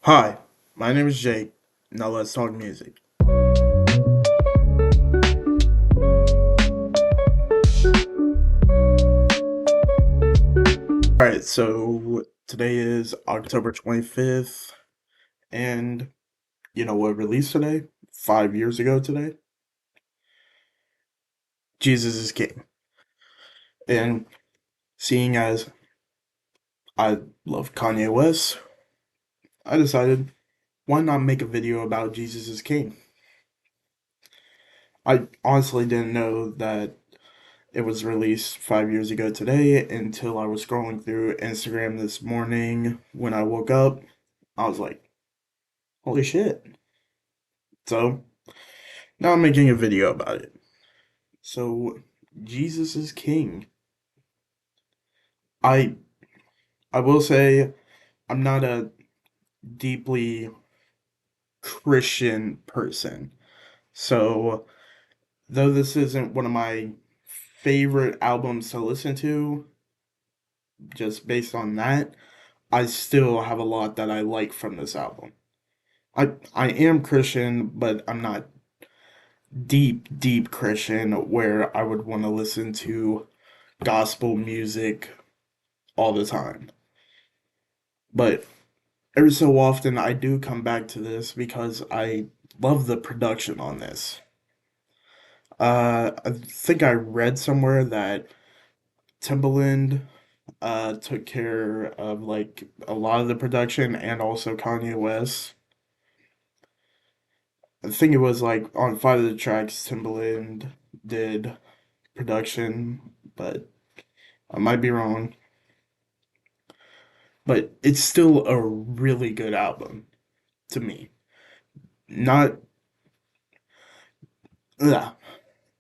Hi, my name is Jake. Now let's talk music. Alright, so today is October 25th, and you know what released today? 5 years ago today? Jesus is King. And seeing as I love Kanye West, I decided why not make a video about Jesus is King? I honestly didn't know that it was released 5 years ago today until I was scrolling through Instagram this morning when I woke up. I was like, holy shit. So now I'm making a video about it. So Jesus is king. I I will say I'm not a deeply Christian person. So though this isn't one of my favorite albums to listen to, just based on that, I still have a lot that I like from this album. I am Christian, but I'm not deep Christian where I would want to listen to gospel music all the time. But every so often I do come back to this because I love the production on this. I think I read somewhere that Timbaland took care of like a lot of the production and also Kanye West. I think it was like on five of the tracks Timbaland did production, but I might be wrong. But it's still a really good album to me. Not, yeah,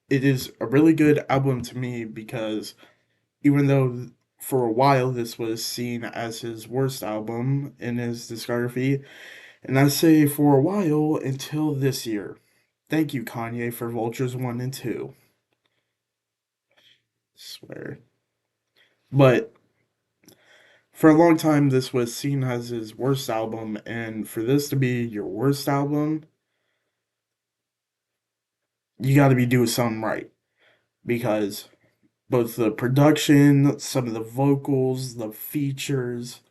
it is a really good album to me because even though for a while this was seen as his worst album in his discography, and I say for a while until this year. Thank you, Kanye, for Vultures 1 and 2. Swear. But for a long time, this was seen as his worst album, and for this to be your worst album, you gotta be doing something right. Because both the production, some of the vocals, the features,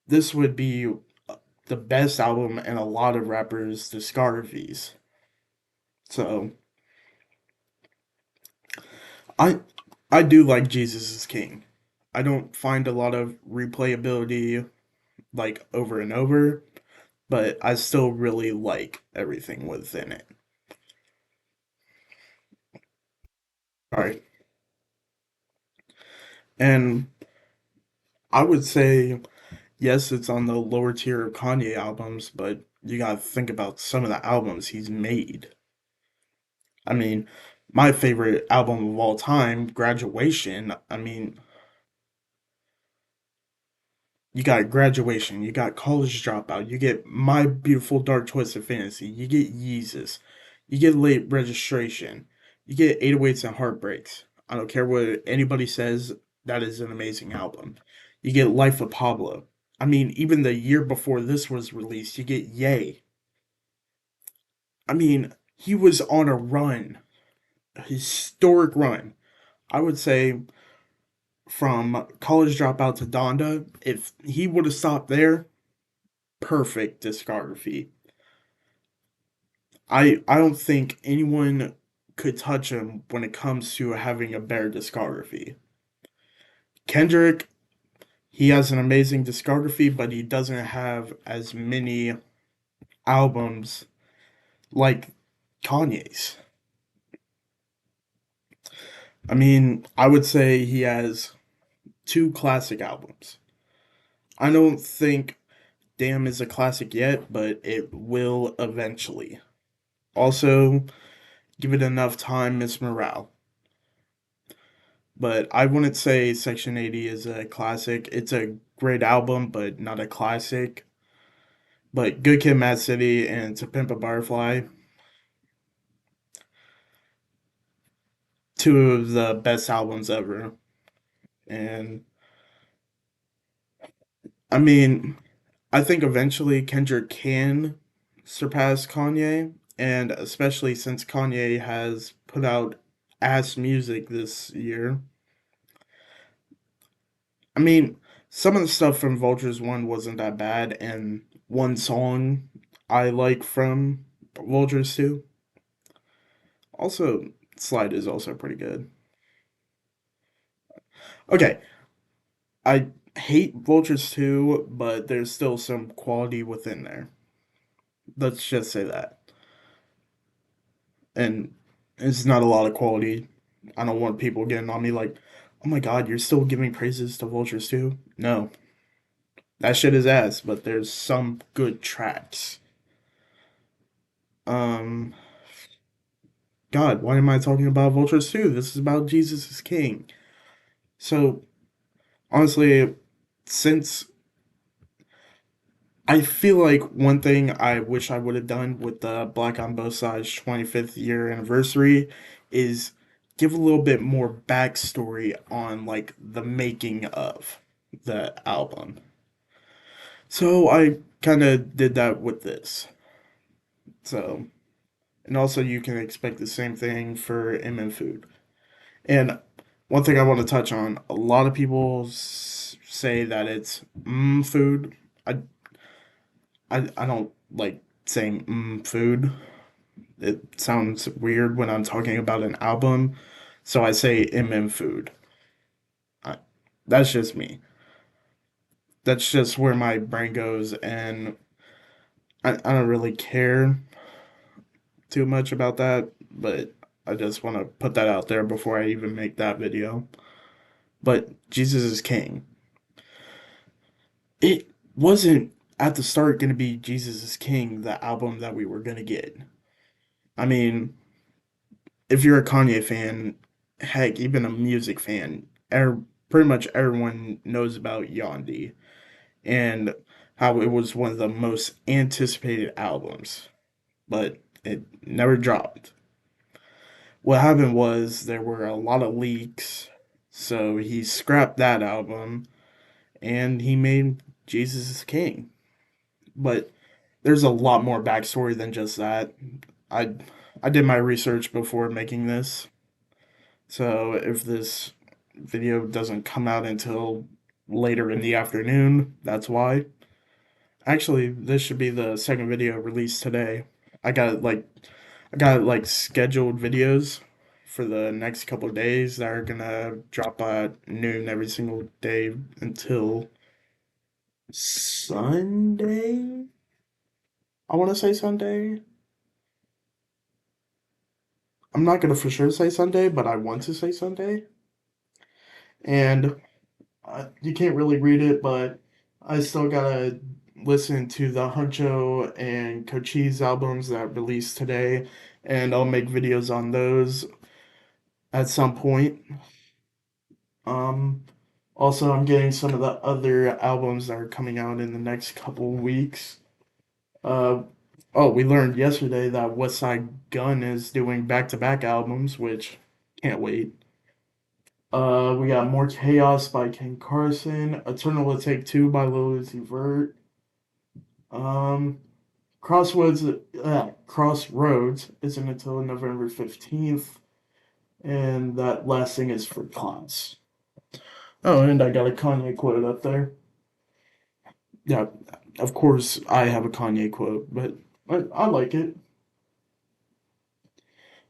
this would be the best album in a lot of rappers' discographies. So I I do like Jesus is King. I don't find a lot of replayability like over and over, but I still really like everything within it. All right. And I would say yes, it's on the lower tier of Kanye albums, but you gotta think about some of the albums he's made. I mean, my favorite album of all time, Graduation. I mean, you got Graduation, you got College Dropout, you get My Beautiful Dark Twisted Fantasy, you get Yeezus, you get Late Registration, you get 808s and Heartbreaks. I don't care what anybody says, that is an amazing album. You get Life of Pablo. I mean, even the year before this was released, you get Yay. I mean, he was on a run, a historic run. I would say from College Dropout to Donda, if he would have stopped there, perfect discography. I don't think anyone could touch him when it comes to having a better discography. Kendrick, he has an amazing discography, but he doesn't have as many albums like Kanye's. I mean, I would say he has two classic albums. I don't think Damn is a classic yet, but it will eventually. Also, give it enough time, Miss Morale. But I wouldn't say Section 80 is a classic. It's a great album, but not a classic. But Good Kid, Mad City, and To Pimp a Butterfly, two of the best albums ever. And I mean, I think eventually Kendrick can surpass Kanye, and especially since Kanye has put out ass music this year. I mean, some of the stuff from Vultures 1 wasn't that bad, and one song I like from Vultures 2. Also, Slide is also pretty good. Okay, I hate Vultures 2, but there's still some quality within there. Let's just say that. And it's not a lot of quality. I don't want people getting on me like, oh my god, you're still giving praises to Vultures 2? No, that shit is ass, but there's some good tracks. Um, God, why am I talking about Vultures 2? This is about Jesus is King. So, honestly, since I feel like one thing I wish I would have done with the Black on Both Sides 25th year anniversary is give a little bit more backstory on like the making of the album. So I kind of did that with this. So, and also you can expect the same thing for M Food. And one thing I want to touch on, a lot of people say that it's food. I, I don't like saying food. It sounds weird when I'm talking about an album, so I say food. I, that's just me. That's just where my brain goes, and I don't really care too much about that, but I just want to put that out there before I even make that video. But Jesus is King. It wasn't at the start going to be Jesus is King, the album that we were going to get. I mean, if you're a Kanye fan, heck, even a music fan, pretty much everyone knows about Yandi and how it was one of the most anticipated albums, but it never dropped. What happened was there were a lot of leaks, so he scrapped that album and he made Jesus is King. But there's a lot more backstory than just that. I I did my research before making this, so if this video doesn't come out until later in the afternoon, that's why. Actually, this should be the second video released today. I got like I got like scheduled videos for the next couple of days that are gonna drop at noon every single day until Sunday. I want to say Sunday. I'm not gonna for sure say Sunday, but I want to say Sunday. And you can't really read it, but I still gotta listen to the Huncho and Cochise albums that released today, and I'll make videos on those at some point. Um, Also, I'm getting some of the other albums that are coming out in the next couple weeks. Uh, oh, we learned yesterday that West Side Gun is doing back-to-back albums, which can't wait. We got More Chaos by Ken Carson, Eternal Will Take Two by Lil Uzi Vert, um, Crossroads isn't until November 15th, and that last thing is for Cons. Oh, and I got a Kanye quote up there. Yeah, of course I have a Kanye quote, but I like it.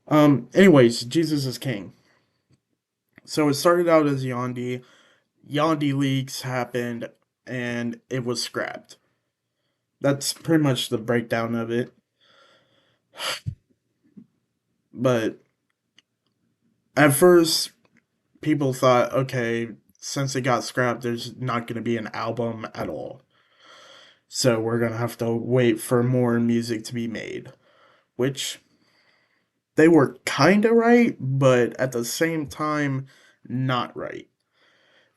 Anyways, Jesus is King. So it started out as Yandi. Yandi leaks happened, and it was scrapped. That's pretty much the breakdown of it. But at first, people thought, okay, since it got scrapped, there's not going to be an album at all. So we're going to have to wait for more music to be made. Which they were kind of right, but at the same time, not right.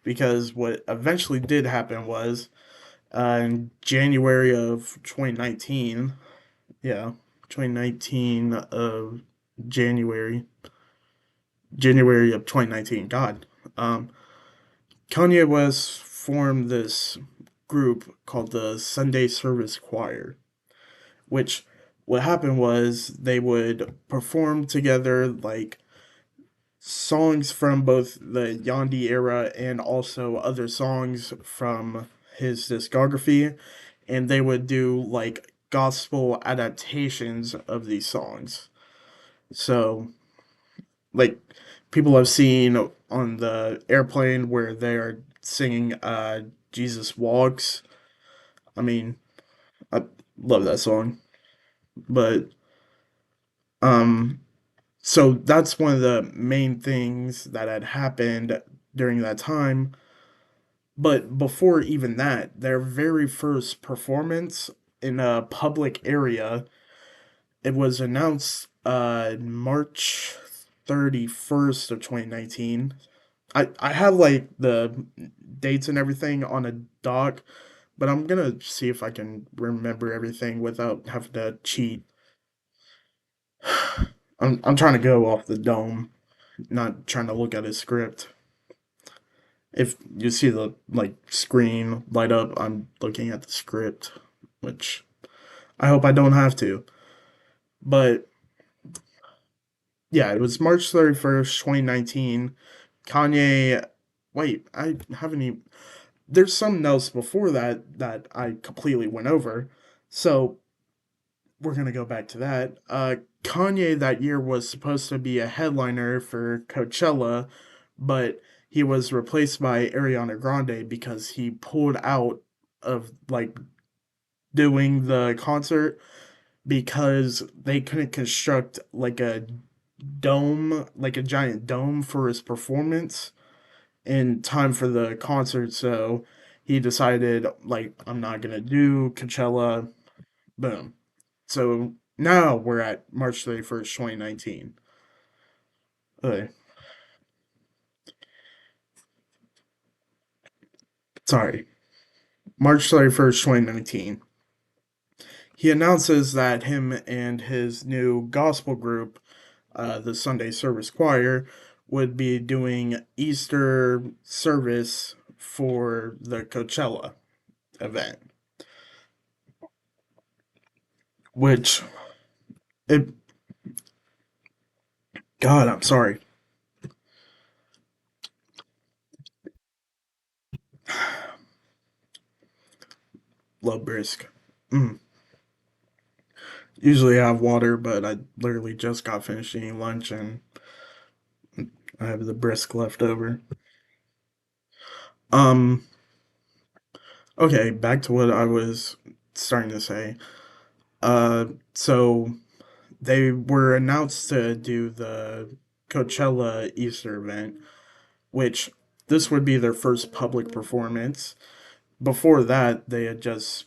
Because what eventually did happen was in January of 2019, yeah, 2019 of January, January of 2019, God, um, Kanye West formed this group called the Sunday Service Choir, which what happened was they would perform together like songs from both the Yandi era and also other songs from his discography, and they would do like gospel adaptations of these songs. So, like, people have seen on the airplane where they are singing Jesus Walks. I mean, I love that song. But um so that's one of the main things that had happened during that time. But before even that, their very first performance in a public area, it was announced March 31st of 2019. I have like the dates and everything on a doc, but I'm gonna see if I can remember everything without having to cheat. I'm trying to go off the dome, not trying to look at his script. If you see the like screen light up, I'm looking at the script, which I hope I don't have to. But yeah, it was March 31st, 2019. Kanye, wait, I haven't even. There's something else before that that I completely went over. So we're gonna go back to that. Kanye that year was supposed to be a headliner for Coachella, but he was replaced by Ariana Grande because he pulled out of like doing the concert because they couldn't construct like a dome, like a giant dome for his performance in time for the concert. So he decided, like, I'm not gonna do Coachella. Boom. So now we're at March 31st, 2019. Uh, sorry, March 31st, 2019. He announces that him and his new gospel group, the Sunday Service Choir, would be doing Easter service for the Coachella event, which it God, I'm sorry. Love brisk. Mm. Usually I have water, but I literally just got finished eating lunch and I have the brisk left over. Um, okay, back to what I was starting to say. So they were announced to do the Coachella Easter event, which this would be their first public performance. Before that, they had just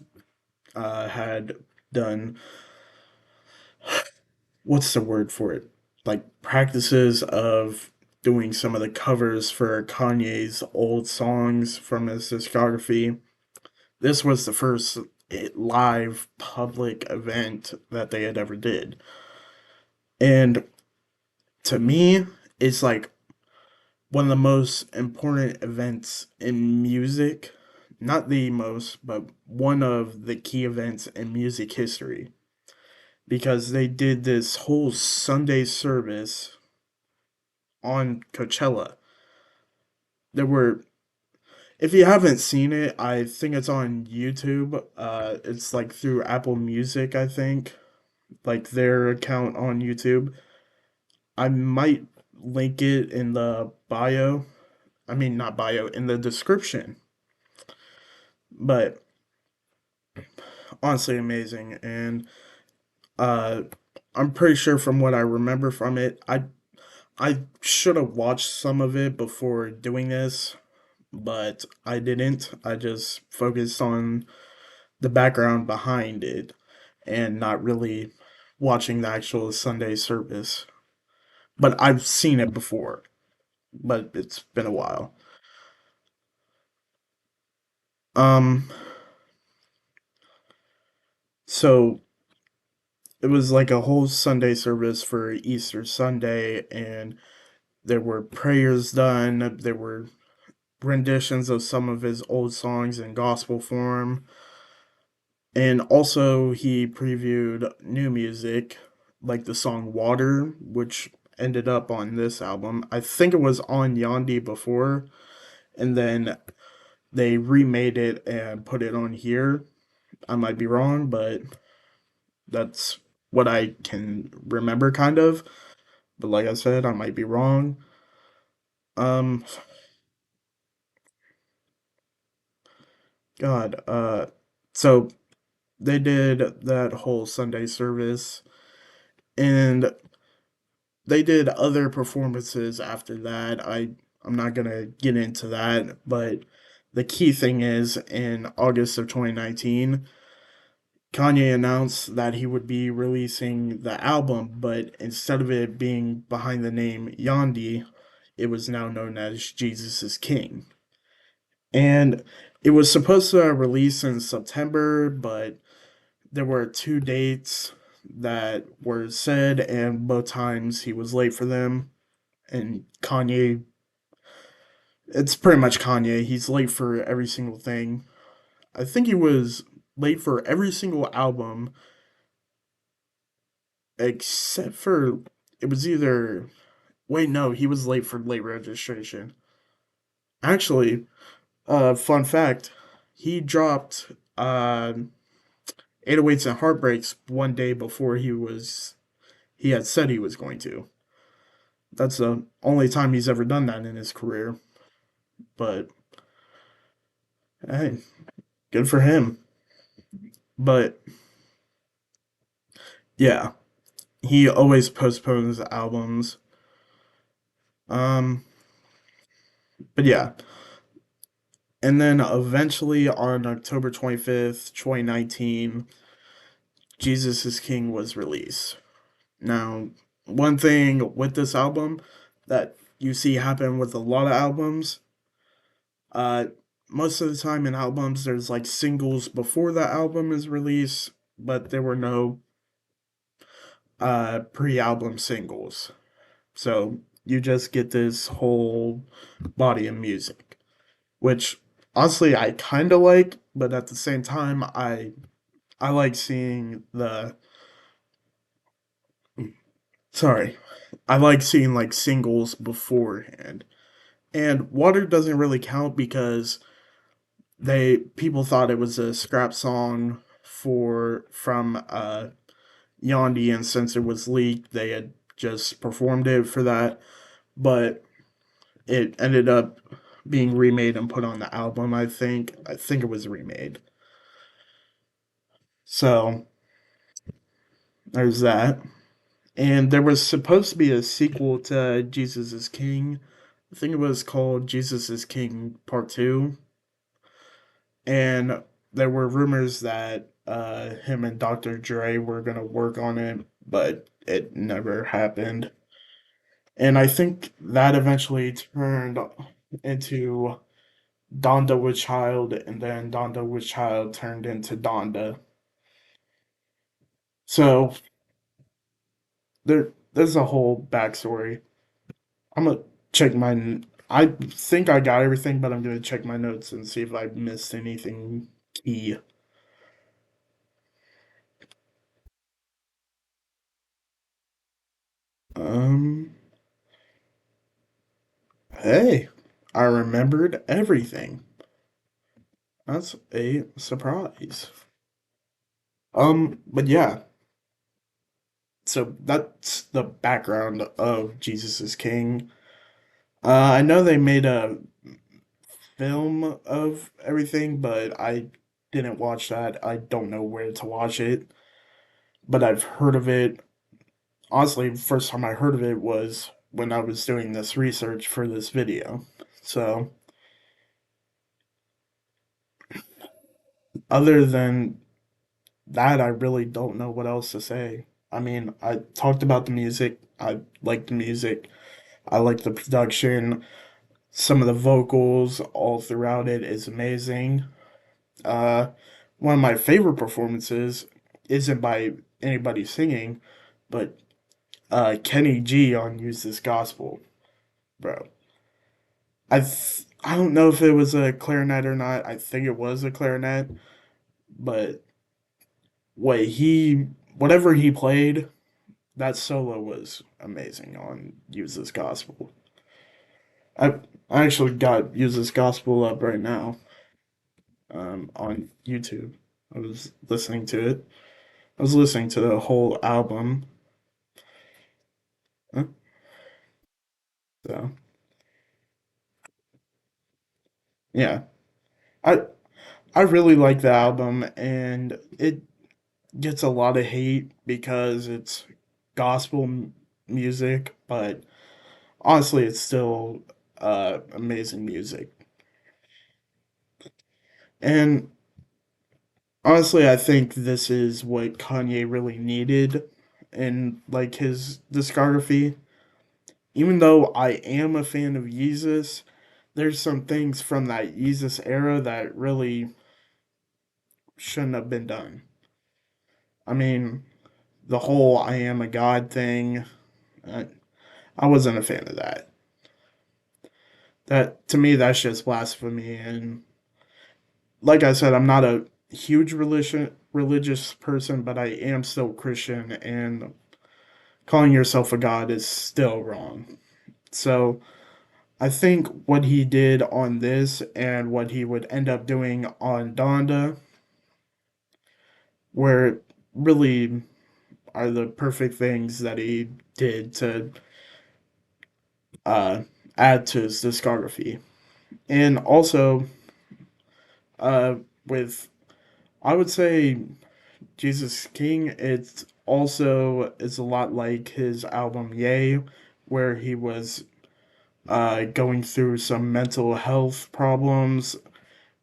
had done, what's the word for it? Like practices of doing some of the covers for Kanye's old songs from his discography. This was the first live public event that they had ever did. And to me, it's like one of the most important events in music. Not the most, but one of the key events in music history. Because they did this whole Sunday service on Coachella. There were, if you haven't seen it, I think it's on YouTube. It's like through Apple Music, I think, like their account on YouTube. I might link it in the bio. I mean, not bio, in the description. But honestly, amazing. And uh, I'm pretty sure from what I remember from it, I should have watched some of it before doing this, but I didn't. I just focused on the background behind it and not really watching the actual Sunday service. But I've seen it before, but it's been a while. Um, so it was like a whole Sunday service for Easter Sunday, and there were prayers done. There were renditions of some of his old songs in gospel form. And also, he previewed new music, like the song Water, which ended up on this album. I think it was on Yandi before, and then they remade it and put it on here. I might be wrong, but that's what I can remember, kind of. But like I said, I might be wrong. Um, God, so they did that whole Sunday service, and they did other performances after that. I'm not gonna get into that, but the key thing is in August of 2019, Kanye announced that he would be releasing the album, but instead of it being behind the name Yandi, it was now known as Jesus is King. And it was supposed to release in September, but there were two dates that were said, and both times he was late for them. And Kanye, it's pretty much Kanye. He's late for every single thing. I think he was late for every single album except for it was either wait, no, he was late for late registration. Actually, fun fact, he dropped 808s and Heartbreaks one day before he had said he was going to. That's the only time he's ever done that in his career. But hey, good for him. But yeah, he always postpones albums. Um, but yeah, and then eventually on October 25th, 2019, Jesus is King was released. Now, one thing with this album that you see happen with a lot of albums, uh, most of the time in albums, there's like singles before the album is released, but there were no pre album singles. So you just get this whole body of music, which honestly I kind of like, but at the same time, I like seeing the sorry, I like seeing like singles beforehand. And Water doesn't really count because they people thought it was a scrap song for from Yandi, and since it was leaked, they had just performed it for that. But it ended up being remade and put on the album. I think it was remade. So there's that. And there was supposed to be a sequel to Jesus is King. I think it was called Jesus is King Part 2. And there were rumors that him and Dr. Dre were going to work on it, but it never happened. And I think that eventually turned into Donda with Child, and then Donda with Child turned into Donda. So there's a whole backstory. I'm gonna check my. I think I got everything, but I'm gonna check my notes and see if I missed anything key. Um. Hey, I remembered everything. That's a surprise. But yeah. So that's the background of Jesus is King. I know they made a film of everything, but I didn't watch that. I don't know where to watch it, but I've heard of it. Honestly, the first time I heard of it was when I was doing this research for this video. So, other than that, I really don't know what else to say. I mean, I talked about the music. I like the music. I like the production. Some of the vocals all throughout it is amazing. Uh, One of my favorite performances isn't by anybody singing, but Kenny G on "Use This Gospel," bro. I don't know if it was a clarinet or not. I think it was a clarinet, but what he whatever he played, that solo was amazing on Use This Gospel. I I actually got Use This Gospel up right now on YouTube. I was listening to it. I was listening to the whole album. uh, So yeah, I I really like the album, and it gets a lot of hate because it's gospel music, but honestly, it's still amazing music. And honestly, I think this is what Kanye really needed in like his discography. Even though I am a fan of Yeezus, there's some things from that Yeezus era that really shouldn't have been done. I mean, the whole "I am a God" thing, I, I wasn't a fan of that. That to me, that's just blasphemy. And like I said, I'm not a huge religious person, but I am still Christian, and calling yourself a god is still wrong. So I think what he did on this and what he would end up doing on Donda were really are the perfect things that he did to uh, add to his discography. And also, uh, with I would say Jesus King, it's also is a lot like his album Yay, where he was going through some mental health problems,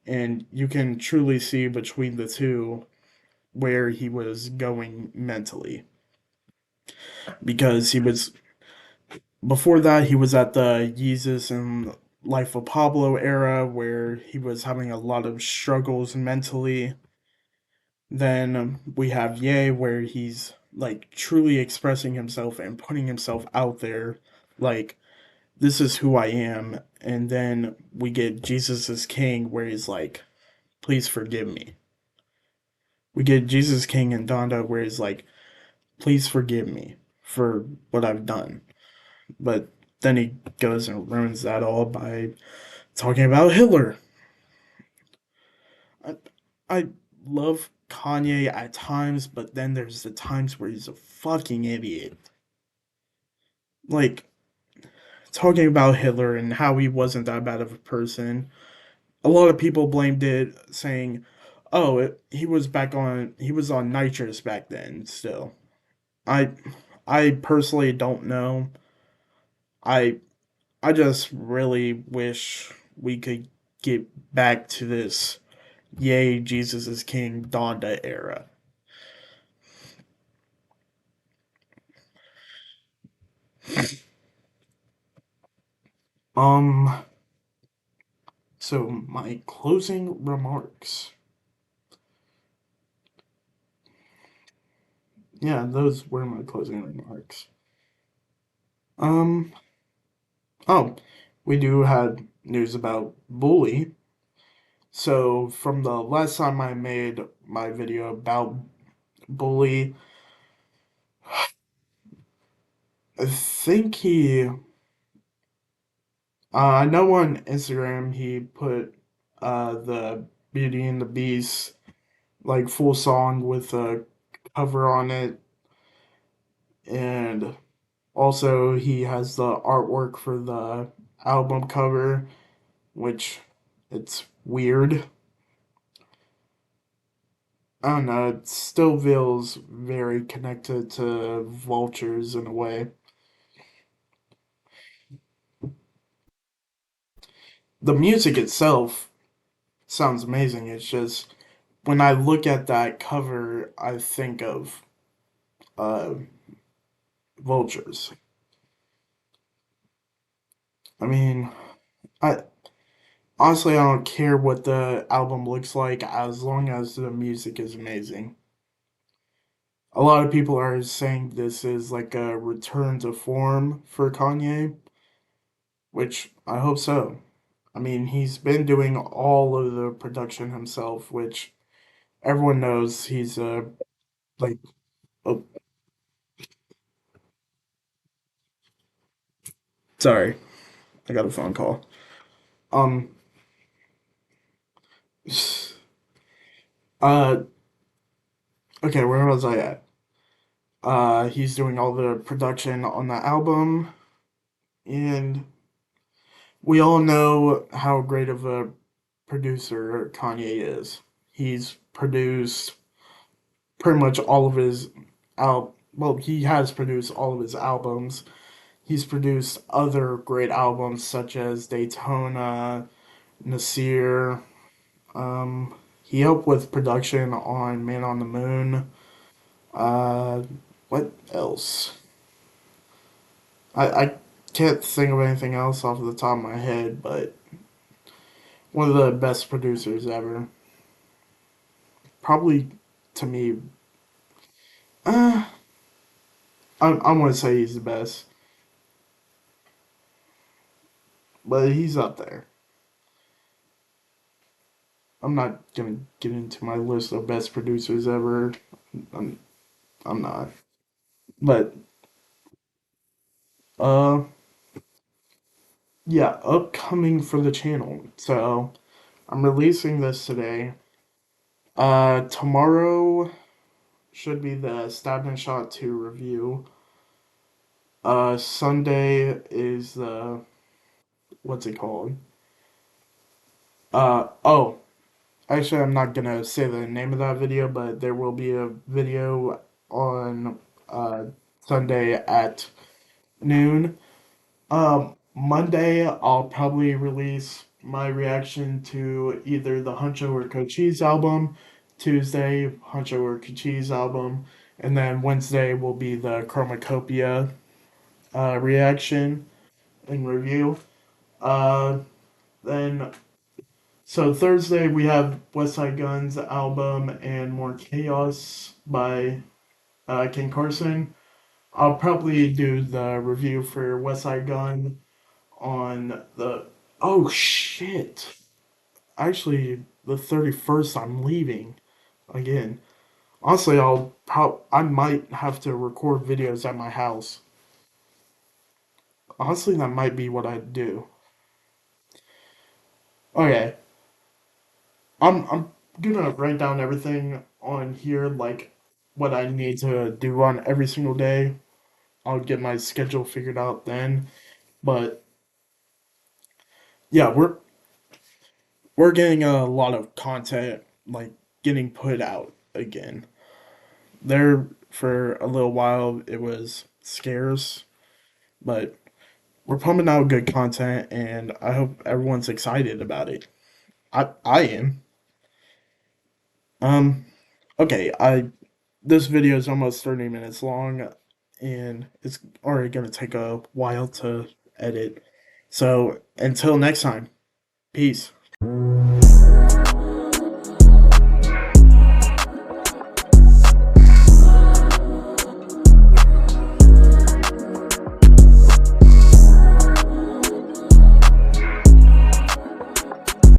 and you can truly see between the two where he was going mentally because he was before that he was at the Yeezus and Life of Pablo era where he was having a lot of struggles mentally. Then we have Ye where he's like truly expressing himself and putting himself out there like this is who I am. And then we get Jesus is King where he's like please forgive me. We get Jesus King and Donda where he's like please forgive me for what I've done. But then he goes and ruins that all by talking about Hitler. I, I love Kanye at times, but then there's the times where he's a fucking idiot. Like, talking about Hitler and how he wasn't that bad of a person. A lot of people blamed it, saying, oh, he was on nitrous back then still. I, I personally don't know. I I just really wish we could get back to this yay Jesus is King Donda era. Um so my closing remarks. Yeah, those were my closing remarks. Um oh, we do have news about Bully. So from the last time I made my video about Bully, I think I know on Instagram he put the Beauty and the Beast like full song with a cover on it, and also he has the artwork for the album cover, which it's weird. I don't know, it still feels very connected to vultures in a way. The music itself sounds amazing. It's just when I look at that cover, I think of uh, vultures. I mean, I honestly I don't care what the album looks like as long as the music is amazing. A lot of people are saying this is like a return to form for Kanye, which I hope so. I mean, he's been doing all of the production himself, which everyone knows he's like oh, sorry, I got a phone call. Um uh okay, where was I at? He's doing all the production on the album, and we all know how great of a producer Kanye is. He's produced pretty much all of his well, he has produced all of his albums. He's produced other great albums such as Daytona, Nasir. He helped with production on Man on the Moon. Uh, what else? I can't think of anything else off the top of my head, but one of the best producers ever. Probably to me, uh, I'm gonna say he's the best, but he's up there. I'm not gonna get into my list of best producers ever. I'm I'm not. But uh yeah, upcoming for the channel. So I'm releasing this today. Tomorrow should be the Stab and Shot 2 review. Sunday is the what's it called? Oh, actually I'm not gonna say the name of that video, but there will be a video on uh Sunday at noon. Monday, I'll probably release my reaction to either the Huncho or Cochise album. Tuesday, Huncho or Cochise album. And then Wednesday will be the Chromacopia reaction and review. Uh, then, so Thursday, we have West Side Gun's album and More Chaos by King Carson. I'll probably do the review for West Side Gun on the oh shit, actually the 31st I'm leaving again. Honestly, I might have to record videos at my house. Honestly, that might be what I do. Okay, I'm gonna write down everything on here, like what I need to do on every single day. I'll get my schedule figured out then. But yeah, we're getting a lot of content like getting put out again. There for a little while it was scarce, but we're pumping out good content and I hope everyone's excited about it. I am. Um okay, I this video is almost 30 minutes long and it's already going to take a while to edit. So, until next time. Peace.